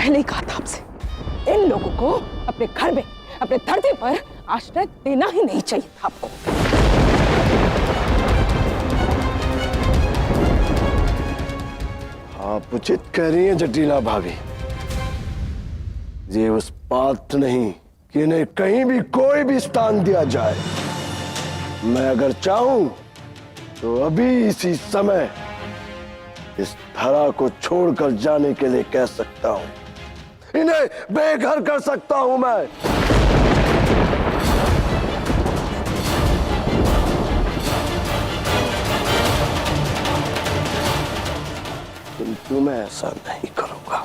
पहले ही कहा था आपसे, इन लोगों को अपने घर में, अपने धरती पर आश्रय देना ही नहीं चाहिए था आपको। आप उचित कह रही हैं जटिला भाभी। ये उस पात्र नहीं कि इन्हें कहीं भी कोई भी स्थान दिया जाए। मैं अगर चाहूं तो अभी इसी समय इस धरा को छोड़कर जाने के लिए कह सकता हूं। इन्हें बेघर कर सकता हूं मैं। किंतु मैं ऐसा नहीं करूंगा,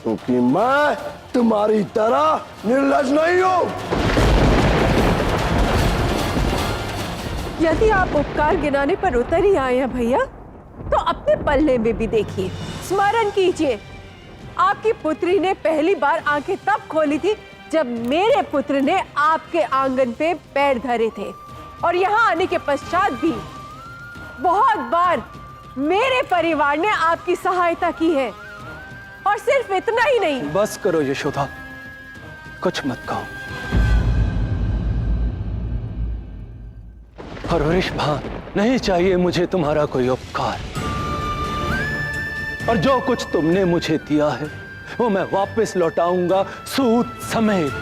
क्योंकि मैं तुम्हारी तरह निर्लज नहीं हूं। यदि आप उपकार गिनाने पर उतर ही आए हैं भैया, तो अपने पल्ले में भी देखिए, स्मरण कीजिए, आपकी पुत्री ने पहली बार आंखें तब खोली थी जब मेरे पुत्र ने आपके आंगन पे पैर धरे थे, और यहाँ आने के पश्चात भी बहुत बार मेरे परिवार ने आपकी सहायता की है। और सिर्फ इतना ही नहीं। बस करो यशोदा, कुछ मत कहो। और ऋषभान, नहीं चाहिए मुझे तुम्हारा कोई उपकार, और जो कुछ तुमने मुझे दिया है वो मैं वापस लौटाऊंगा सूद समेत।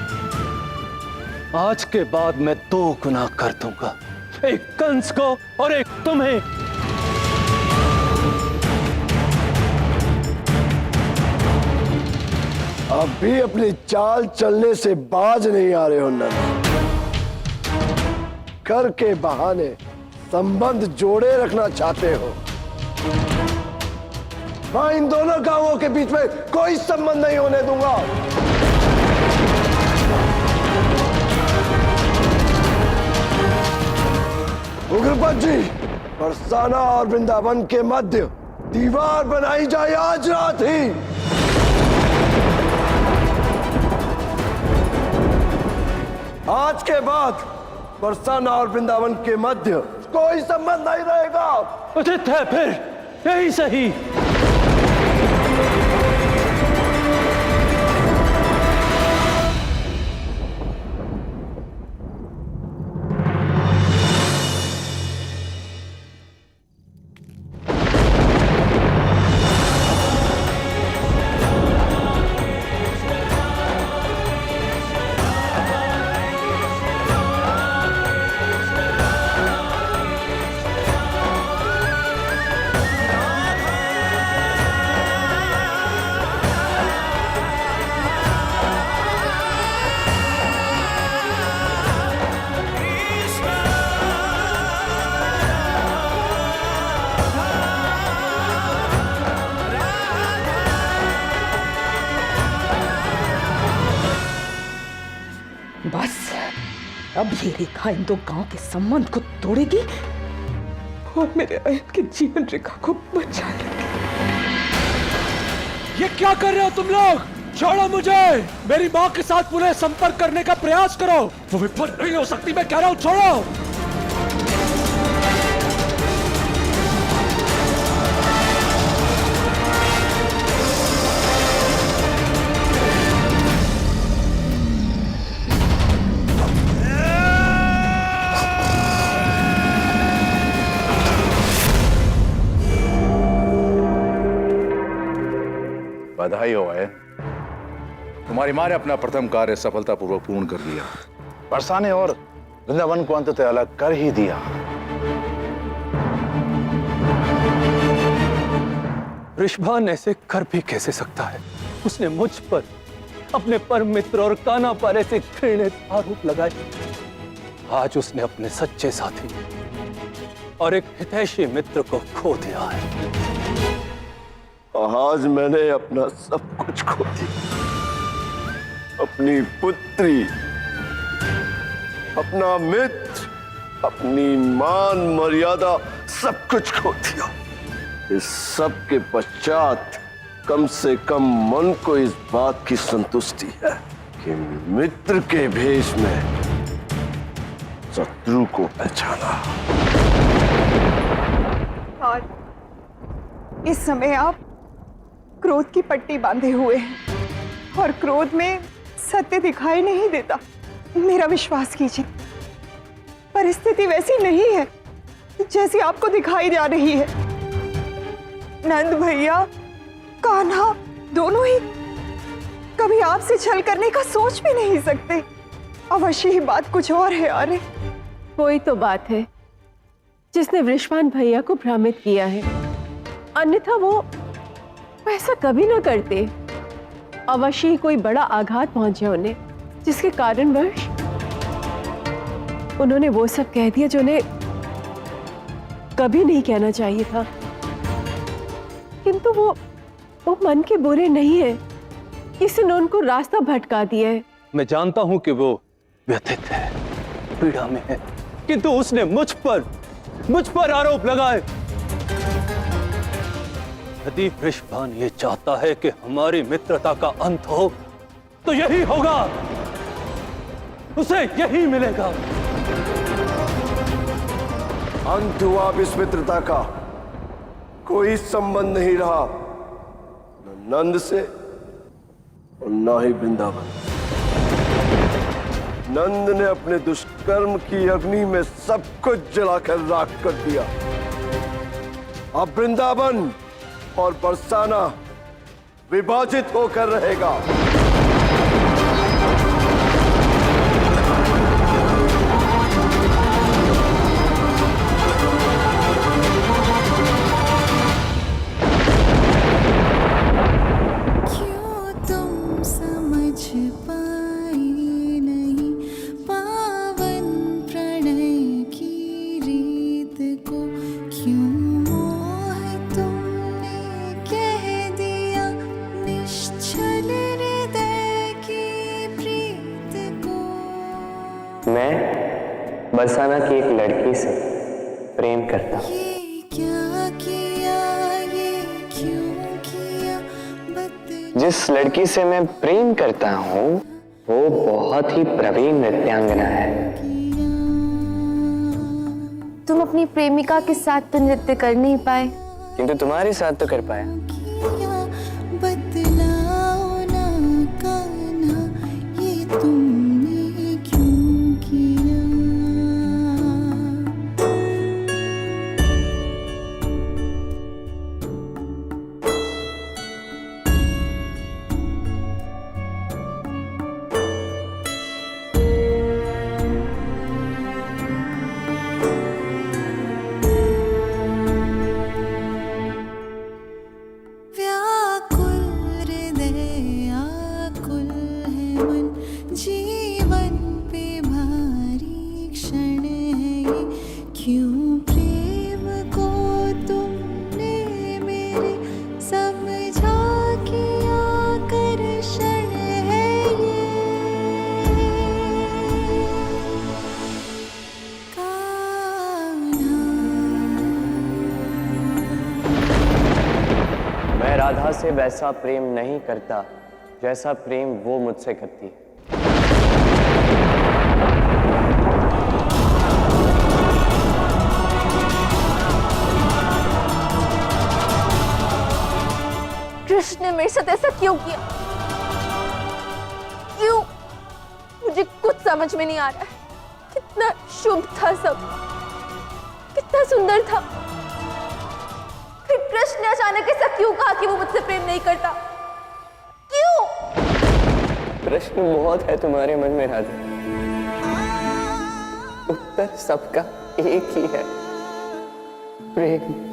आज के बाद मैं 2 गुना कर दूंगा, एक कंस को और एक तुम्हें। अब भी अपनी चाल चलने से बाज नहीं आ रहे हो नंद। कर के बहाने संबंध जोड़े रखना चाहते हो। मैं इन दोनों गांवों के बीच में कोई संबंध नहीं होने दूंगा। उग्रपद जी, बरसाना और वृंदावन के मध्य दीवार बनाई जाए आज रात ही। आज के बाद बरसाना और वृंदावन के मध्य कोई संबंध नहीं रहेगा। उचित है फिर, यही सही। बस अब ये रेखा इन 2 गांव के संबंध को तोड़ेगी और मेरे अयन की जीवन रेखा को बचा लेगी। ये क्या कर रहे हो तुम लोग? छोड़ो मुझे। मेरी माँ के साथ पुनः संपर्क करने का प्रयास करो। वो विफल नहीं हो सकती, मैं कह रहा हूँ, छोड़ो। बधाई हो है, तुम्हारी माँ ने अपना प्रथम कार्य सफलतापूर्वक पूर्ण कर दिया। बरसाने और वृंदावन को अंततः अलग कर ही दिया। ऋषभान ऐसे कर भी कैसे सकता है? उसने मुझ पर, अपने परम मित्र और कान्हा पर ऐसे घृणित आरोप लगाए। आज उसने अपने सच्चे साथी और एक हितैषी मित्र को खो दिया है। आज मैंने अपना सब कुछ खो दिया। अपनी पुत्री, अपना मित्र, अपनी मान मर्यादा, सब कुछ खो दिया। इस सब के पश्चात कम से कम मन को इस बात की संतुष्टि है कि मित्र के भेष में शत्रु को पहचाना। और इस समय आप क्रोध की पट्टी बांधे हुए हैं। और क्रोध में सत्य दिखाई नहीं देता। मेरा विश्वास कीजिए, परिस्थिति वैसी नहीं है जैसी आपको दिखाई जा रही है। नंद भैया, कान्हा दोनों ही कभी आपसे छल करने का सोच भी नहीं सकते। अवश्य ही बात कुछ और है। अरे कोई तो बात है जिसने वृषभान भैया को भ्रमित किया है, अन्यथा वो ऐसा कभी ना करते। अवश्य ही कोई बड़ा आघात पहुंचा उन्हें, जिसके कारणवश उन्होंने वो सब कह दिया जो उन्हें कभी नहीं कहना चाहिए था। किंतु वो मन के बुरे नहीं है, इसने उनको रास्ता भटका दिया है। मैं जानता हूं कि वो व्यथित है, पीड़ा में है, किंतु उसने मुझ पर आरोप लगाए। यदि वृषभान ये चाहता है कि हमारी मित्रता का अंत हो तो यही होगा, उसे यही मिलेगा। अंत हुआ अब इस मित्रता का, कोई संबंध नहीं रहा न नंद से और न ही वृंदावन। नंद ने अपने दुष्कर्म की अग्नि में सब कुछ जलाकर राख कर दिया। अब वृंदावन और बरसाना विभाजित होकर रहेगा। मैं बरसाना की एक लड़की से प्रेम करता हूँ। जिस लड़की से मैं प्रेम करता हूँ वो बहुत ही प्रवीण नृत्यांगना है। तुम अपनी प्रेमिका के साथ तो नृत्य कर नहीं पाए, किंतु तुम्हारे साथ तो कर पाया। राधा से वैसा प्रेम नहीं करता जैसा प्रेम वो मुझसे करती है। कृष्ण ने मेरे साथ ऐसा क्यों किया? क्यों? मुझे कुछ समझ में नहीं आ रहा है। कितना शुभ था सब, कितना सुंदर था। फिर कृष्ण ने अचानक ऐसा क्यों कहा कि वो मुझसे प्रेम नहीं करता? क्यों? प्रश्न बहुत है तुम्हारे मन में राधा, उत्तर सबका एक ही है, प्रेम।